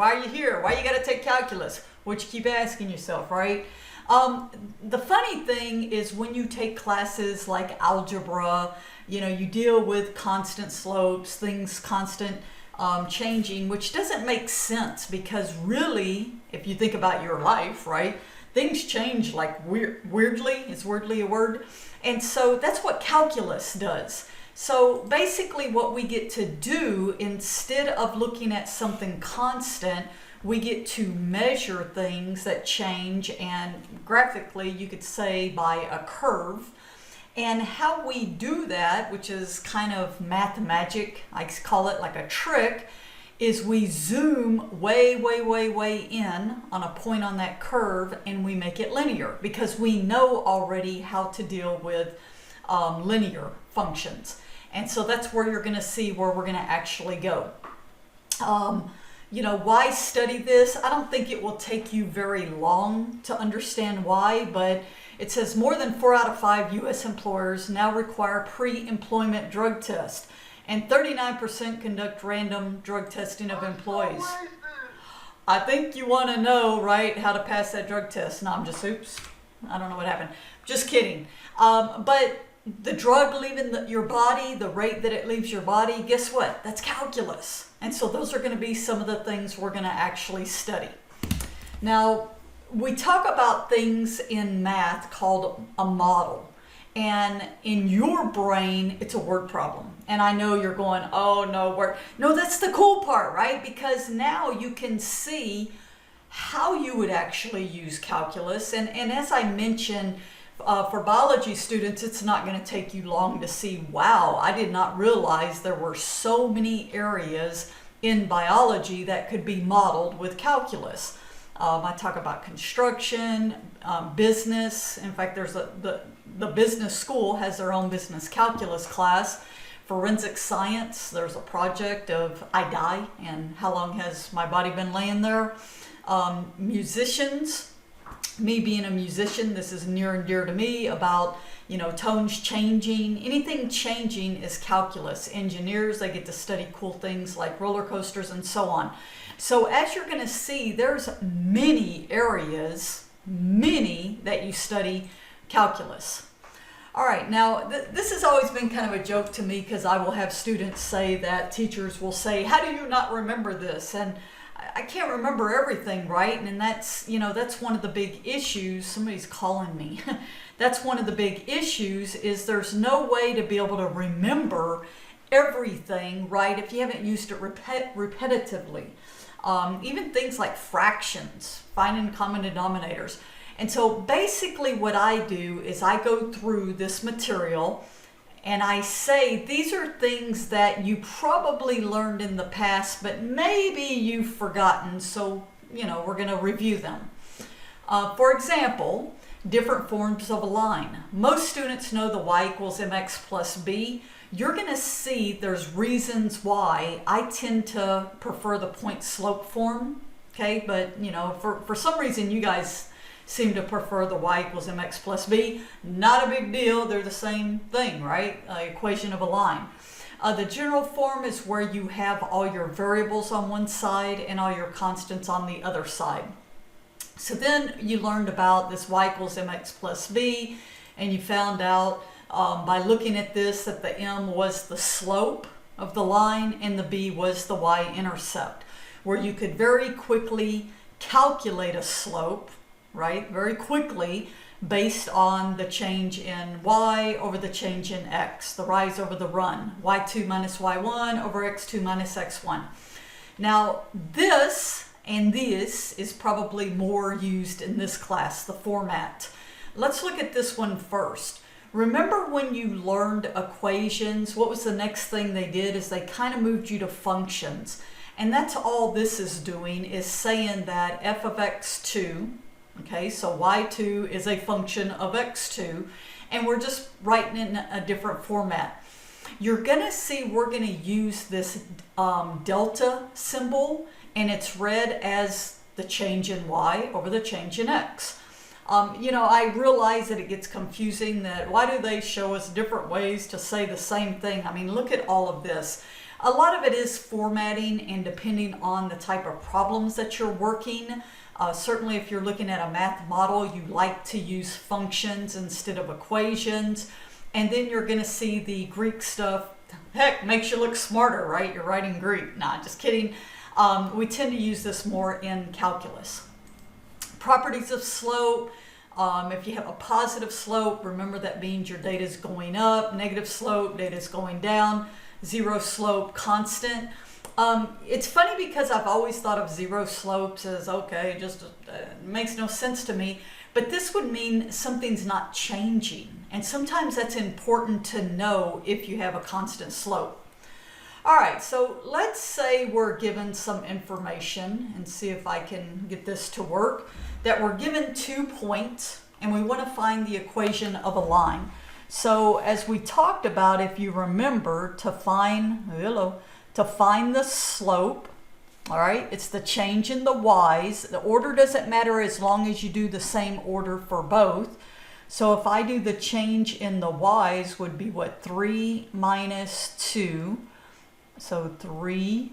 Why are you here? Why you got to take calculus? Which you keep asking yourself, right? The funny thing is when you take classes like algebra, you deal with constant slopes, things constant changing, which doesn't make sense because really, if you think about your life, right, things change like weirdly. Is weirdly a word? And so that's what calculus does. So basically what we get to do, instead of looking at something constant, we get to measure things that change, and graphically you could say by a curve. And how we do that, which is kind of math magic, I call it like a trick, is we zoom way in on a point on that curve and we make it linear because we know already how to deal with linear functions. And so that's where you're going to see where we're going to actually go. Why study this? I don't think it will take you very long to understand why, but it says more than 4 out of 5 U.S. employers now require pre-employment drug test, and 39% conduct random drug testing of employees. I think you want to know, right, how to pass that drug test. No, I'm just, oops, I don't know what happened. Just kidding. But the drug leaving your body, the rate that it leaves your body, guess what? That's calculus. And so those are going to be some of the things we're going to actually study. Now, we talk about things in math called a model. And in your brain, it's a word problem. And I know you're going, oh, no, word. No, that's the cool part, right? Because now you can see how you would actually use calculus. And as I mentioned, for biology students, it's not going to take you long to see, wow, I did not realize there were so many areas in biology that could be modeled with calculus. I talk about construction, business. In fact, there's the business school has their own business calculus class. Forensic science, there's a project of I die and how long has my body been laying there. Musicians, me being a musician, this is near and dear to me, about tones changing. Anything changing is calculus. Engineers, they get to study cool things like roller coasters and so on. So as you're going to see, there's many areas, that you study calculus. All right, now this has always been kind of a joke to me because I will have students say that teachers will say, how do you not remember this? And I can't remember everything, right? And that's one of the big issues. Somebody's calling me. That's one of the big issues is there's no way to be able to remember everything, right, if you haven't used it repetitively. Even things like fractions, finding common denominators. And so basically what I do is I go through this material and I say, these are things that you probably learned in the past, but maybe you've forgotten. So, we're going to review them. For example, different forms of a line. Most students know the y equals mx plus b. You're going to see there's reasons why I tend to prefer the point slope form. Okay, but for some reason you guys seem to prefer the y equals mx plus b. Not a big deal. They're the same thing, right? Equation of a line. The general form is where you have all your variables on one side and all your constants on the other side. So then you learned about this y equals mx plus b, and you found out by looking at this that the m was the slope of the line and the b was the y-intercept, where you could very quickly calculate a slope, right, very quickly based on the change in y over the change in x, the rise over the run, y2 minus y1 over x2 minus x1. Now this and this is probably more used in this class, the format. Let's look at this one first. Remember when you learned equations, what was the next thing they did is they kind of moved you to functions. And that's all this is doing, is saying that f of x2, okay, so y2 is a function of x2, and we're just writing it in a different format. You're going to see we're going to use this delta symbol, and it's read as the change in y over the change in x. I realize that it gets confusing, that why do they show us different ways to say the same thing? I mean, look at all of this. A lot of it is formatting and depending on the type of problems that you're working. Certainly if you're looking at a math model, you like to use functions instead of equations. And then you're going to see the Greek stuff. Heck, makes you look smarter, right? You're writing Greek. Nah, just kidding. We tend to use this more in calculus. Properties of slope. If you have a positive slope, remember that means your data is going up. Negative slope, data is going down. Zero slope, constant. It's funny because I've always thought of zero slopes as, okay, just makes no sense to me. But this would mean something's not changing. And sometimes that's important to know if you have a constant slope. All right, so let's say we're given some information and see if I can get this to work. That we're given 2 points and we want to find the equation of a line. So as we talked about, if you remember, to find the slope, all right, it's the change in the y's. The order doesn't matter as long as you do the same order for both. So if I do the change in the y's would be what? 3 minus 2. So 3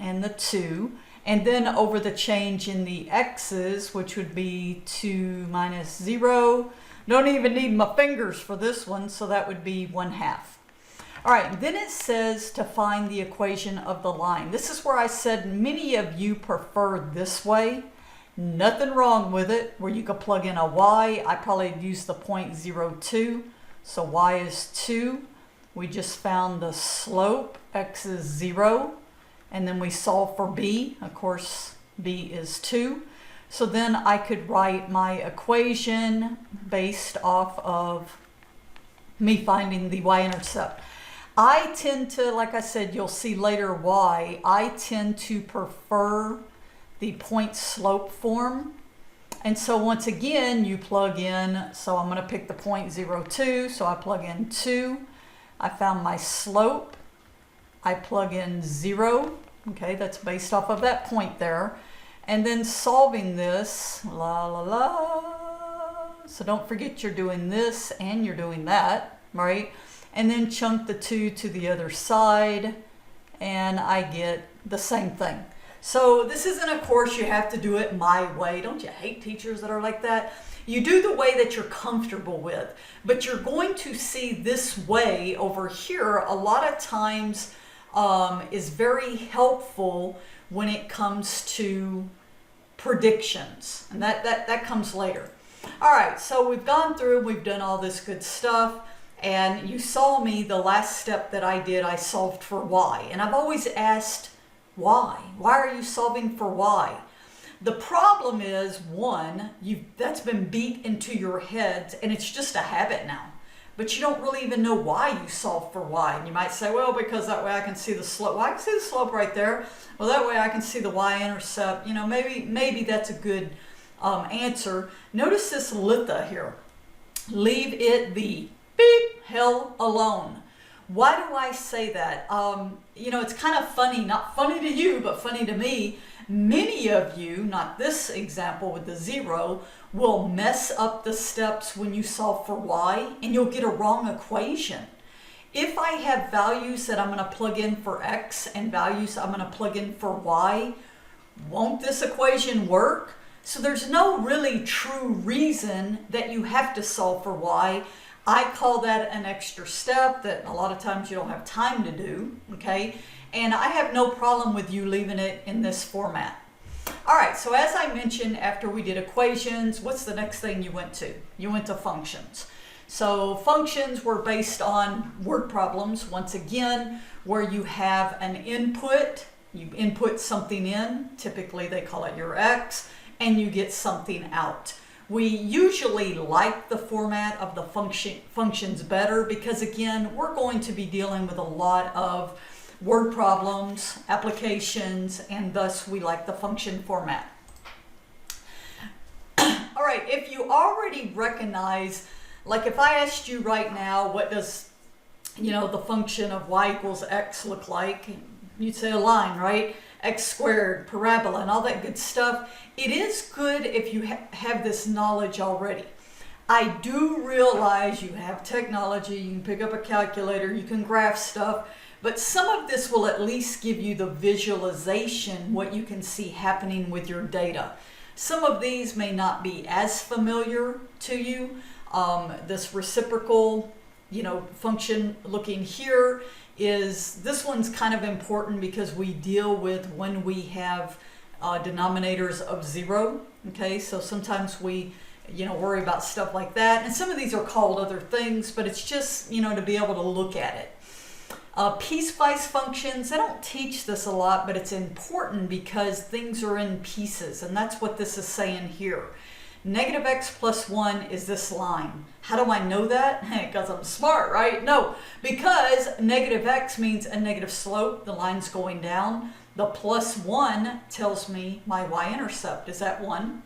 and the 2. And then over the change in the x's, which would be 2 minus 0. Don't even need my fingers for this one, so that would be 1/2. All right, then it says to find the equation of the line. This is where I said many of you prefer this way. Nothing wrong with it, where you could plug in a y. I probably use the 0.02, so y is 2. We just found the slope, x is 0, and then we solve for b. Of course, b is 2. So then I could write my equation based off of me finding the y-intercept. I tend to, like I said, you'll see later why, I tend to prefer the point slope form. And so once again, you plug in, so I'm going to pick the 0.02, so I plug in 2. I found my slope. I plug in 0. Okay, that's based off of that point there. And then solving this, la la la. So don't forget you're doing this and you're doing that, right? And then chunk the 2 to the other side and I get the same thing. So this isn't a course you have to do it my way. Don't you hate teachers that are like that? You do the way that you're comfortable with, but you're going to see this way over here a lot of times is very helpful when it comes to predictions, and that comes later. All right, so we've gone through, we've done all this good stuff, and you saw me the last step that I did, I solved for y, and I've always asked why are you solving for y? The problem is, one, that's been beat into your heads and it's just a habit now. But you don't really even know why you solve for y. And you might say, well, because that way I can see the slope. Well, I can see the slope right there. Well, that way I can see the y-intercept. You know, maybe that's a good answer. Notice this litha here. Leave it the beep hell alone. Why do I say that? You know, it's kind of funny, not funny to you, but funny to me. Many of you, not this example with the 0, will mess up the steps when you solve for y and you'll get a wrong equation. If I have values that I'm going to plug in for x and values I'm going to plug in for y, won't this equation work? So there's no really true reason that you have to solve for y. I call that an extra step that a lot of times you don't have time to do, okay? And I have no problem with you leaving it in this format. All right, so as I mentioned, after we did equations, what's the next thing you went to? You went to functions. So functions were based on word problems, once again, where you have an input, you input something in, typically they call it your x, and you get something out. We usually like the format of the functions better because, again, we're going to be dealing with a lot of word problems, applications, and thus we like the function format. All right, if you already recognize, like if I asked you right now, what does, you know, the function of y equals x look like? You'd say a line, right? X squared, parabola, and all that good stuff. It is good if you have this knowledge already. I do realize you have technology, you can pick up a calculator, you can graph stuff, But some of this will at least give you the visualization, what you can see happening with your data. Some of these may not be as familiar to you. This reciprocal, function looking here this one's kind of important because we deal with when we have denominators of 0. Okay, so sometimes we worry about stuff like that, and some of these are called other things, but it's just to be able to look at it. Piecewise functions, I don't teach this a lot, but it's important because things are in pieces, and that's what this is saying here. Negative x plus 1 is this line. How do I know that? Because I'm smart, right? No, because negative x means a negative slope, the line's going down. The plus 1 tells me my y-intercept is at 1,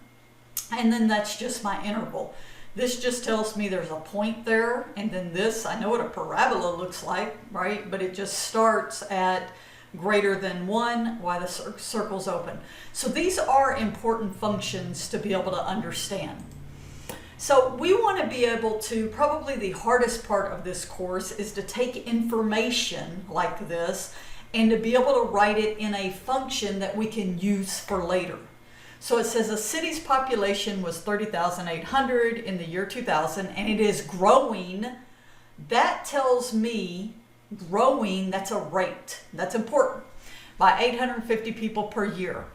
and then that's just my interval. This just tells me there's a point there, and then this, I know what a parabola looks like, right? But it just starts at greater than 1 while the circle's open. So these are important functions to be able to understand. So we want to be able to, probably the hardest part of this course is to take information like this and to be able to write it in a function that we can use for later. So it says a city's population was 30,800 in the year 2000, and it is growing. That tells me growing, that's a rate. That's important. By 850 people per year.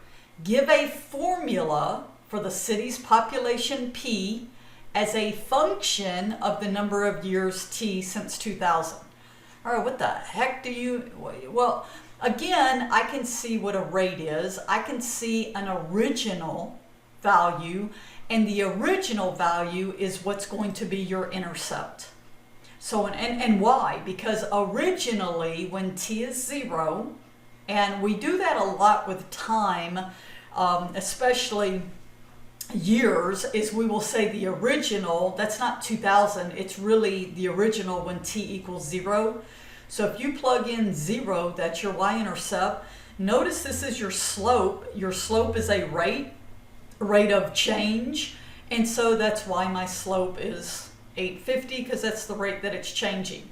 Give a formula for the city's population P as a function of the number of years T since 2000. All right, what the heck do you, well, again, I can see what a rate is. I can see an original value, and the original value is what's going to be your intercept. So, and why? Because originally, when t is 0, and we do that a lot with time, especially years, is we will say the original, that's not 2000, it's really the original when t equals 0. So if you plug in 0, that's your y-intercept. Notice this is your slope. Your slope is a rate of change, and so that's why my slope is 850, because that's the rate that it's changing.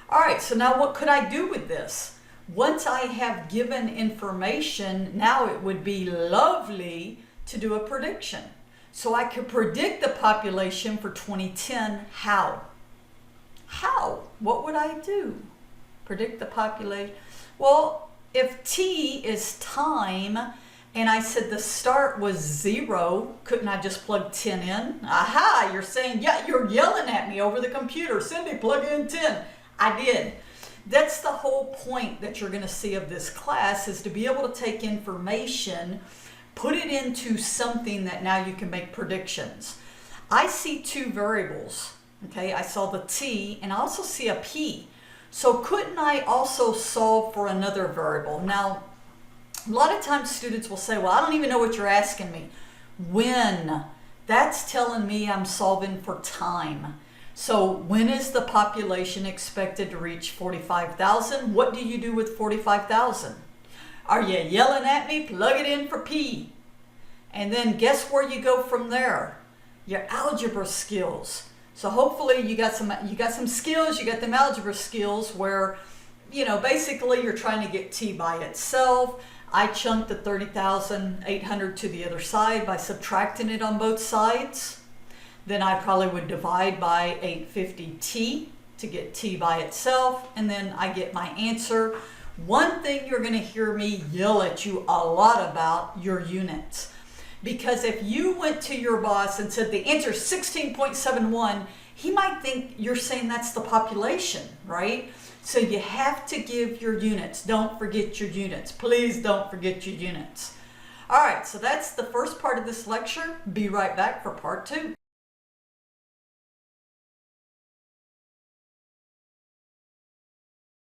All right, so now what could I do with this? Once I have given information, now it would be lovely to do a prediction. So I could predict the population for 2010. How? How? What would I do? Predict the population. Well, if t is time, and I said the start was 0, couldn't I just plug 10 in? Aha, you're saying, yeah, you're yelling at me over the computer. Cindy, plug in 10. I did. That's the whole point that you're going to see of this class, is to be able to take information, put it into something that now you can make predictions. I see 2 variables. Okay, I saw the t, and I also see a p. So couldn't I also solve for another variable? Now, a lot of times students will say, well, I don't even know what you're asking me. When? That's telling me I'm solving for time. So when is the population expected to reach 45,000? What do you do with 45,000? Are you yelling at me? Plug it in for P. And then guess where you go from there? Your algebra skills. So hopefully you got some skills, you got them algebra skills where, basically you're trying to get t by itself. I chunked the 30,800 to the other side by subtracting it on both sides. Then I probably would divide by 850t to get t by itself, and then I get my answer. One thing you're going to hear me yell at you a lot about, your units. Because if you went to your boss and said the answer is 16.71, he might think you're saying that's the population, right? So you have to give your units. Don't forget your units. Please don't forget your units. All right, so that's the first part of this lecture. Be right back for part 2.